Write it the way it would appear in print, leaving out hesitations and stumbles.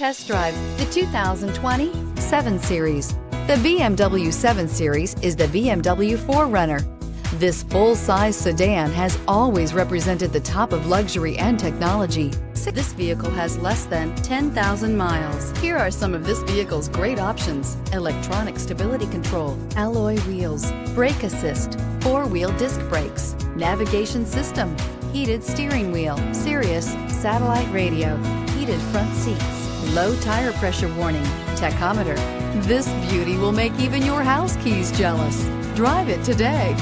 Test drive the 2020 7 Series. The BMW 7 Series is the BMW 4Runner. This full-size sedan has always represented the top of luxury and technology. This vehicle has less than 10,000 miles. Here are some of this vehicle's great options: electronic stability control, alloy wheels, brake assist, four-wheel disc brakes, navigation system, heated steering wheel, Sirius satellite radio, heated front seats, low tire pressure warning, tachometer. This beauty will make even your house keys jealous. Drive it today.